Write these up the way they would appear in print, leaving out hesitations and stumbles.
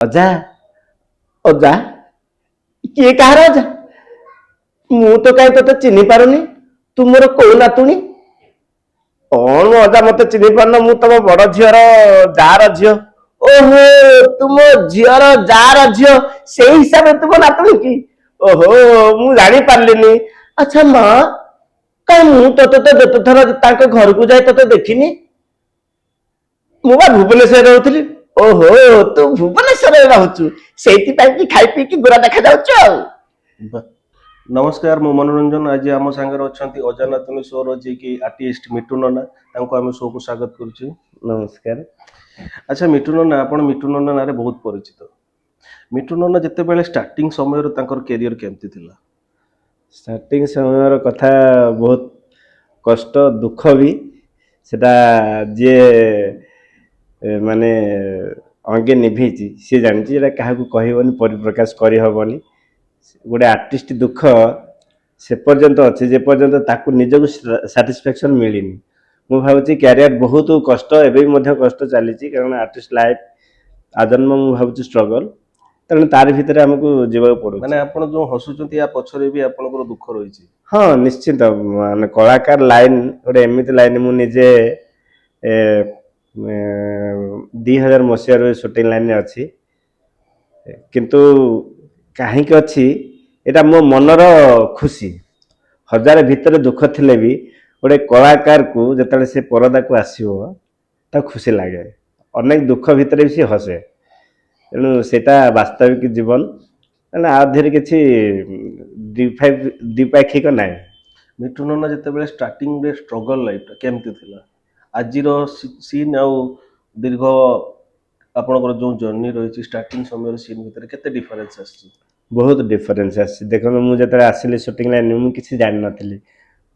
ଅଜା ଅଜା କିଏ କାହାର ଅଜା? ମୁଁ ତ କାହିଁ ତତେ ଚିହ୍ନି ପାରୁନି। ତୁ ମୋର କୋଉ ନାତୁଣୀ? କଣ ଅଜା ମତେ ଚିହ୍ନି ପାରୁନ? ମୁଁ ତମ ବଡ ଝିଅର ଯାର ଝିଅ। ଓହୋ, ତୁମ ଝିଅର ଯାର ଝିଅ, ସେଇ ହିସାବରେ ତୁମ ନାତୁଣୀ କି? ଓହୋ, ମୁଁ ଜାଣି ପାରିଲିନି। ଆଚ୍ଛା ମା, କାଇଁ ମୁଁ ତତେ ତ ଯେତେ ଥର ତାଙ୍କ ଘରକୁ ଯାଇ ତତେ ଦେଖିନି। ମୁଁ ବା ଭୁବନେଶ୍ୱରରେ ରହୁଥିଲି। ଓହୋ, ତୁ ଭୁବନେଶ୍ୱରରେ ରହୁଛୁ, ସେଇଥିପାଇଁ କି ଖାଇ ପିଇକି ଗୋରା ଦେଖା ଯାଉଛୁ ଆଉ। ନମସ୍କାର, ମୁଁ ମନୋରଞ୍ଜନ। ଆଜି ଆମ ସାଙ୍ଗରେ ଅଛନ୍ତି ଅଜାନାତୁଣୀ ଶୋର ଯିଏକି ଆର୍ଟିଷ୍ଟ ମିଟୁ ନନା। ତାଙ୍କୁ ଆମେ ଶୋକୁ ସ୍ୱାଗତ କରୁଛୁ। ନମସ୍କାର। ଆଚ୍ଛା ମିଟୁ ନନା, ଆପଣ ମିଟୁ ନନା ନାଁରେ ବହୁତ ପରିଚିତ। ମିଟୁ ନନା ଯେତେବେଳେ ଷ୍ଟାର୍ଟିଂ ସମୟରେ ତାଙ୍କର କ୍ୟାରିୟର କେମିତି ଥିଲା? ଷ୍ଟାର୍ଟିଂ ସମୟର କଥା ବହୁତ କଷ୍ଟ, ଦୁଃଖ ବି। ସେଟା ଯିଏ ମାନେ ଅଙ୍ଗେ ନିଭେଇଛି ସିଏ ଜାଣିଛି। ଏଟା କାହାକୁ କହିବନି, ପରିପ୍ରକାଶ କରିହବନି। ଗୋଟେ ଆର୍ଟିଷ୍ଟ ଦୁଃଖ ସେ ପର୍ଯ୍ୟନ୍ତ ଅଛି ଯେ ପର୍ଯ୍ୟନ୍ତ ତାକୁ ନିଜକୁ ସାଟିସ୍ଫାକ୍ସନ ମିଳିନି। ମୁଁ ଭାବୁଛି କ୍ୟାରିୟର ବହୁତ କଷ୍ଟ, ଏବେ ବି ମଧ୍ୟ କଷ୍ଟ ଚାଲିଛି, କାରଣ ଆର୍ଟିଷ୍ଟ ଲାଇଫ ଆଜନ୍ମ ମୁଁ ଭାବୁଛି ଷ୍ଟ୍ରଗଲ। ତେଣୁ ତାରି ଭିତରେ ଆମକୁ ଯିବାକୁ ପଡୁଛି। ମାନେ ଆପଣ ଯୋଉ ହସୁଛନ୍ତି, ୟା ପଛରେ ବି ଆପଣଙ୍କର ଦୁଃଖ ରହିଛି। ହଁ ନିଶ୍ଚିତ, ମାନେ କଳାକାର ଲାଇନ ଗୋଟେ ଏମିତି ଲାଇନ। ମୁଁ ନିଜେ 2000 ମସିହାରୁ ସୁଟିଂ ଲାଇନରେ ଅଛି, କିନ୍ତୁ କାହିଁକି ଅଛି ଏଟା ମୋ ମନର ଖୁସି। ହଜାର ଭିତରେ ଦୁଃଖ ଥିଲେ ବି ଗୋଟେ କଳାକାରକୁ ଯେତେବେଳେ ସେ ପରଦାକୁ ଆସିବ ତାକୁ ଖୁସି ଲାଗେ। ଅନେକ ଦୁଃଖ ଭିତରେ ବି ସେ ହସେ। ତେଣୁ ସେଇଟା ବାସ୍ତବିକ ଜୀବନ। ମାନେ ଆ ଦେହରେ କିଛି ଦ୍ୱିପାକ୍ଷିକ ନାହିଁ। ମିଟୁ ନନା ଯେତେବେଳେ ଷ୍ଟାର୍ଟିଂରେ ଷ୍ଟ୍ରଗଲ ଲାଇଫଟା କେମିତି ଥିଲା, ଆଜିର ସିନ୍ ଆଉ ଦୀର୍ଘ ଆପଣଙ୍କର ଯୋଉ ଜର୍ଣ୍ଣି ରହିଛି ଷ୍ଟାର୍ଟିଂ ସମୟର ସିନ୍ ଭିତରେ କେତେ ଡିଫରେନ୍ସ ଆସିଛି? ବହୁତ ଡିଫରେନ୍ସ ଆସିଛି। ଦେଖନ୍ତୁ, ମୁଁ ଯେତେବେଳେ ଆସିଲି ସୁଟିଂ ଲାଇନ୍ ମୁଁ କିଛି ଜାଣିନଥିଲି।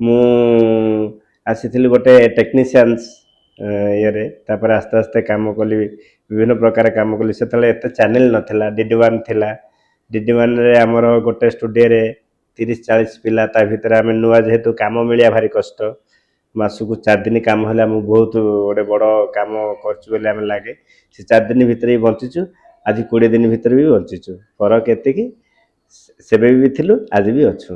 ମୁଁ ଆସିଥିଲି ଗୋଟେ ଟେକ୍ନିସିଆନ୍ସ ଇଏରେ, ତାପରେ ଆସ୍ତେ ଆସ୍ତେ କାମ କଲି, ବିଭିନ୍ନ ପ୍ରକାର କାମ କଲି। ସେତେବେଳେ ଏତେ ଚ୍ୟାନେଲ ନଥିଲା, DD1 ଥିଲା। DD1ରେ ଆମର ଗୋଟେ ଷ୍ଟୁଡ଼ିଓରେ 30-40 ପିଲା, ତା ଭିତରେ ଆମେ ନୂଆ, ଯେହେତୁ କାମ ମିଳିବା ଭାରି କଷ୍ଟ। ମାସକୁ 4 ଦିନ କାମ ହେଲେ ଆମକୁ ବହୁତ ଗୋଟେ ବଡ଼ କାମ କରୁଛୁ ବୋଲି ଆମେ ଲାଗେ। ସେ 4 ଦିନ ଭିତରେ ବି ବଞ୍ଚିଛୁ, ଆଜି 20 ଦିନ ଭିତରେ ବି ବଞ୍ଚିଛୁ। ଫରକ ଏତିକି, ସେବେ ବି ଥିଲୁ, ଆଜି ବି ଅଛୁ।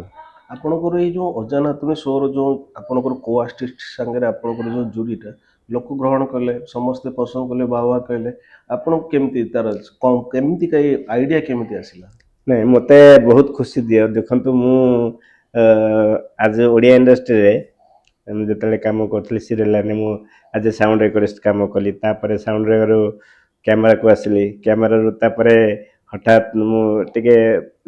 ଆପଣଙ୍କର ଏଇ ଯୋଉ ଅଜାନାତୁଣୀ ଶୋର ଯୋଉ ଆପଣଙ୍କର କୋ ଆର୍ଟିଷ୍ଟ ସାଙ୍ଗରେ ଆପଣଙ୍କର ଯୋଉ ଜୁଡ଼ିଟା ଲୋକ ଗ୍ରହଣ କଲେ, ସମସ୍ତେ ପସନ୍ଦ କଲେ, ବାହା କହିଲେ, ଆପଣଙ୍କୁ କେମିତି ତାର କେମିତି କାଇ ଆଇଡିଆ କେମିତି ଆସିଲା? ନାଇଁ, ମତେ ବହୁତ ଖୁସି ଦିଅ। ଦେଖନ୍ତୁ, ମୁଁ ଆଜ ଓଡ଼ିଆ ଇଣ୍ଡଷ୍ଟ୍ରିରେ ମୁଁ ଯେତେବେଳେ କାମ କରୁଥିଲି ସିରିଏଲ ଲାଇନରେ, ମୁଁ ଆଜ ଏ ସାଉଣ୍ଡ ରେକର୍ଡିଷ୍ଟ କାମ କଲି। ତାପରେ ସାଉଣ୍ଡ ରେକର୍ଡରୁ କ୍ୟାମେରାକୁ ଆସିଲି। କ୍ୟାମେରାରୁ ତାପରେ ହଠାତ୍ ମୁଁ ଟିକେ,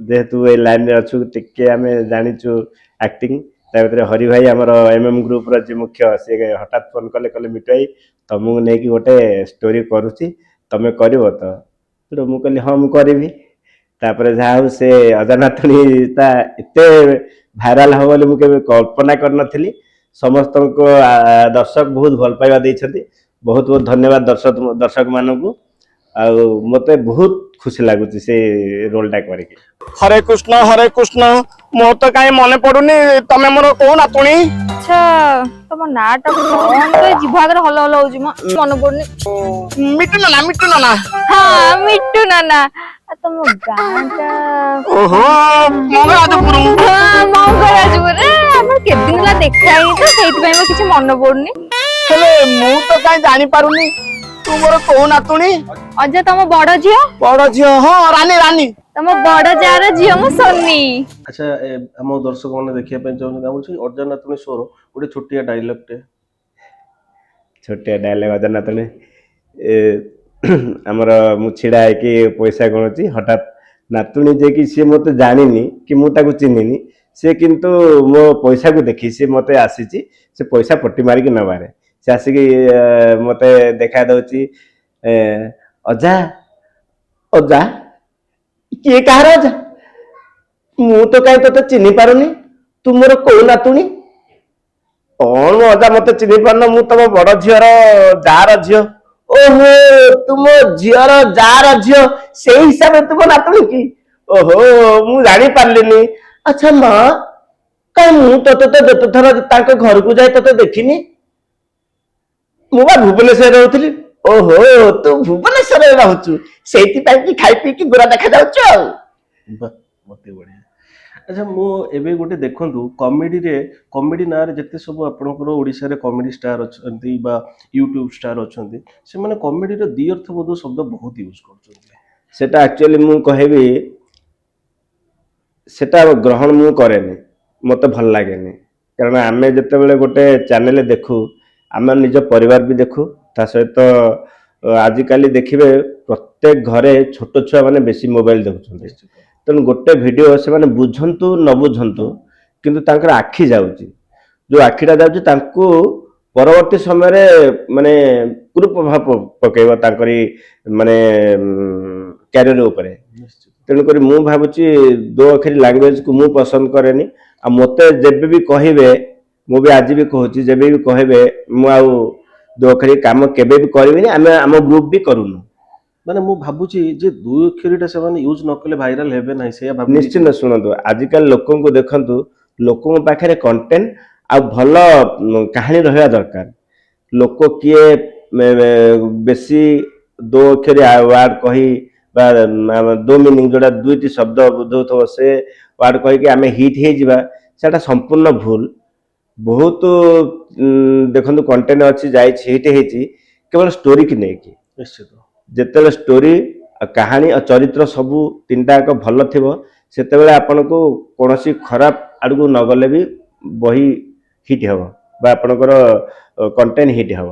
ଯେହେତୁ ଏ ଲାଇନରେ ଅଛୁ, ଟିକେ ଆମେ ଜାଣିଛୁ ଆକ୍ଟିଂ। ତା ଭିତରେ ହରି ଭାଇ, ଆମର MM ଗ୍ରୁପର ଯିଏ ମୁଖ୍ୟ, ସିଏ ହଠାତ୍ ଫୋନ କଲେ, କହିଲେ ମିଟୁ ଭାଇ ତମକୁ ନେଇକି ଗୋଟେ ଷ୍ଟୋରି କରୁଛି, ତମେ କରିବ ତ? ମୁଁ କହିଲି ହଁ ମୁଁ କରିବି। ତାପରେ ଯାହା ହଉ, ସେ ଅଜାନାତୁଣୀଟା ଏତେ ଭାଇରାଲ ହବ ବୋଲି ମୁଁ କେବେ କଳ୍ପନା କରିନଥିଲି। ସମସ୍ତଙ୍କ ଦର୍ଶକ ବହୁତ ଭଲ ପାଇବା ଦେଇଛନ୍ତି। ବହୁତ ବହୁତ ଧନ୍ୟବାଦ ଦର୍ଶକ ମାନଙ୍କୁ। ଆଉ ମତେ ବହୁତ ଖୁସି ଲାଗୁଛି ସେ ରୋଲଟା କରିକି। ହରେ କୃଷ୍ଣ, ମୋର ତ କାହିଁ ମନେ ପଡୁନି, ତମେ ମୋର କୋଉ ନାତୁଣୀ? ଆଚ୍ଛା, ତମ ନାଁ ଟା କଣ? ତ ଜିଭ ଆଗରେ ହଲ ହଲ ହଉଛି, ମନେ ପଡୁନି। ମିଟୁ ନନା। ହଁ, ମିଟୁ ନନା। ତମ ଗାଁ ଟା? ଓହୋ, ମଙ୍ଗରାଜପୁର। ହଁ, ମଙ୍ଗରାଜପୁର। ଆମର କେତେ ଦିନ ହେଲା ଦେଖା ହେଇନି ତ, ସେଇଥିପାଇଁ ମୋ କିଛି ମନେ ପଡୁନି। ହେଲେ ମୁଁ ତ କାହିଁ ଜାଣିପାରୁନି, ତୁ ମୋର କୋଉ ନାତୁଣୀ? ଅଜା, ତମ ବଡ ଝିଅ। ବଡ ଝିଅ? ହଁ, ରାନୀ। ତମ ବଡ ଯାର ଝିଅ ମୁଁ ସୋନି। ଆଚ୍ଛା, ଆମ ଦର୍ଶକ ମାନେ ଦେଖିବା ପାଇଁ ଚାହୁଁଛନ୍ତି, ଭାବୁଛି ଅଜାନାତୁଣୀ ଶୋର ଗୋଟେ ଛୋଟିଆ ଡାଇଲଗଟେ। ଛୋଟିଆ ଡାଇଲଗ ଅଜାନାତୁଣୀ। ଆମର ମୁଁ ଛିଡା ହେଇକି ପଇସା ଗଣୁଛି, ହଠାତ୍ ନାତୁଣୀ ଯିଏକି ସିଏ ମତେ ଜାଣିନି କି ମୁଁ ତାକୁ ଚିହ୍ନିନି, ସିଏ କିନ୍ତୁ ମୋ ପଇସାକୁ ଦେଖି ସିଏ ମତେ ଆସିଛି ସେ ପଇସା ପଟି ମାରିକି ନେବାରେ। ସେ ଆସିକି ମତେ ଦେଖା ଦଉଛି, ଅଜା ଅଜା କିଏ କାହାର ଅଜା? ମୁଁ ତ କାହିଁ ତତେ ଚିହ୍ନି ପାରୁନି। ତୁ ମୋର କୋଉ ନାତୁଣୀ? କଣ ଅଜା ମତେ ଚିହ୍ନି ପାରୁନ? ମୁଁ ତମ ବଡ ଝିଅର ଯାର ଝିଅ। ଓହୋ, ତୁମ ଝିଅର ଯାର ଝିଅ, ସେଇ ହିସାବରେ ତୁମ ନାତୁଣୀ କି? ଓହୋ, ମୁଁ ଜାଣି ପାରିଲିନି। ଆଚ୍ଛା ମା, କାଇଁ ମୁଁ ତତେ ତ ଯେତେ ଥର ତାଙ୍କ ଘରକୁ ଯାଇ ତତେ ଦେଖିନି। ମୁଁ ବା ଭୁବନେଶ୍ୱରରେ ରହୁଥିଲି। ଓହୋ ତୁ ଭୁବନେଶ୍ୱରରେ ରହୁଛୁ ସେଇଥିପାଇଁ କି ଖାଇ ପିଇକି ଗୋରା ଦେଖାଯାଉଛୁ ଆଉ। ବାଃ, ମତେ ବଢିଆ। ଆଚ୍ଛା ମୁଁ ଏବେ ଗୋଟେ ଦେଖନ୍ତୁ କମେଡି ନାଁରେ ଯେତେ ସବୁ ଆପଣଙ୍କର ଓଡ଼ିଶାରେ କମେଡି ଷ୍ଟାର ଅଛନ୍ତି ବା ୟୁଟ୍ୟୁବ ଷ୍ଟାର ଅଛନ୍ତି ସେମାନେ କମେଡିର ଦି ଅର୍ଥବୋଧ ଶବ୍ଦ ବହୁତ ୟୁଜ୍ କରୁଛନ୍ତି। ସେଟା ଆକ୍ଚୁଆଲି ମୁଁ କହିବି ସେଟା ଗ୍ରହଣ ମୁଁ କରେନି, ମତେ ଭଲ ଲାଗେନି। କାରଣ ଆମେ ଯେତେବେଳେ ଗୋଟେ ଚ୍ୟାନେଲ ଦେଖୁ ଆମେ ନିଜ ପରିବାର ବି ଦେଖୁ, ତା ସହିତ ଆଜିକାଲି ଦେଖିବେ ପ୍ରତ୍ୟେକ ଘରେ ଛୋଟ ଛୁଆ ମାନେ ବେଶୀ ମୋବାଇଲ ଦେଖୁଛନ୍ତି। ନିଶ୍ଚିତ ତେଣୁ ଗୋଟେ ଭିଡିଓ ସେମାନେ ବୁଝନ୍ତୁ ନ ବୁଝନ୍ତୁ କିନ୍ତୁ ତାଙ୍କର ଆଖି ଯାଉଛି, ଯୋଉ ଆଖିଟା ଯାଉଛି ତାଙ୍କୁ ପରବର୍ତ୍ତୀ ସମୟରେ ମାନେ କୁପ୍ରଭାବ ପକେଇବ ତାଙ୍କରି ମାନେ କ୍ୟାରିୟର ଉପରେ। ନିଶ୍ଚିତ ତେଣୁକରି ମୁଁ ଭାବୁଛି ଦୋ ଅକ୍ଷରୀ ଲାଙ୍ଗୁଏଜକୁ ମୁଁ ପସନ୍ଦ କରେନି। ଆଉ ମୋତେ ଯେବେ ବି କହିବେ, ମୁଁ ବି ଆଜି ବି କହୁଛି, ଯେବେ ବି କହିବେ ମୁଁ ଆଉ ଦୋ ଅକ୍ଷରୀ କାମ କେବେ ବି କରିବିନି, ଆମେ ଆମ ଗ୍ରୁପ ବି କରୁନୁ। ମାନେ ମୁଁ ଭାବୁଛି ଯେ ଦୁଇ ଅକ୍ଷରୀଟା ସେମାନେ ୟୁଜ୍ ନ କଲେ ଭାଇରାଲ ହେବେ ନାହିଁ, ସେଇଆ ଭାବିକି ନିଶ୍ଚିନ୍ତ ଶୁଣନ୍ତୁ, ଆଜିକାଲି ଲୋକଙ୍କୁ ଦେଖନ୍ତୁ, ଲୋକଙ୍କ ପାଖରେ କଣ୍ଟେଣ୍ଟ ଆଉ ଭଲ କାହାଣୀ ରହିବା ଦରକାର। ଲୋକ କିଏ ବେଶୀ ଦୋ ଅକ୍ଷରୀ ୱାର୍ଡ କହି ବା ଦୋ ମିନିଂ ଯୋଉଟା ଦୁଇଟି ଶବ୍ଦ ବୁଝଉଥିବ ସେ ୱାର୍ଡ କହିକି ଆମେ ହିଟ୍ ହେଇଯିବା, ସେଟା ସମ୍ପୂର୍ଣ୍ଣ ଭୁଲ। ବହୁତ ଦେଖନ୍ତୁ କଣ୍ଟେଣ୍ଟ ଅଛି ଯାଇଛି ହିଟ୍ ହେଇଛି କେବଳ ଷ୍ଟୋରିକି ନେଇକି। ନିଶ୍ଚିତ ଯେତେବେଳେ ଷ୍ଟୋରି ଆଉ କାହାଣୀ ଆଉ ଚରିତ୍ର ସବୁ ତିନିଟା ଯାକ ଭଲ ଥିବ ସେତେବେଳେ ଆପଣଙ୍କୁ କୌଣସି ଖରାପ ଆଡକୁ ନ ଗଲେ ବି ବହି ହିଟ୍ ହେବ ବା ଆପଣଙ୍କର କଣ୍ଟେଣ୍ଟ ହିଟ୍ ହେବ।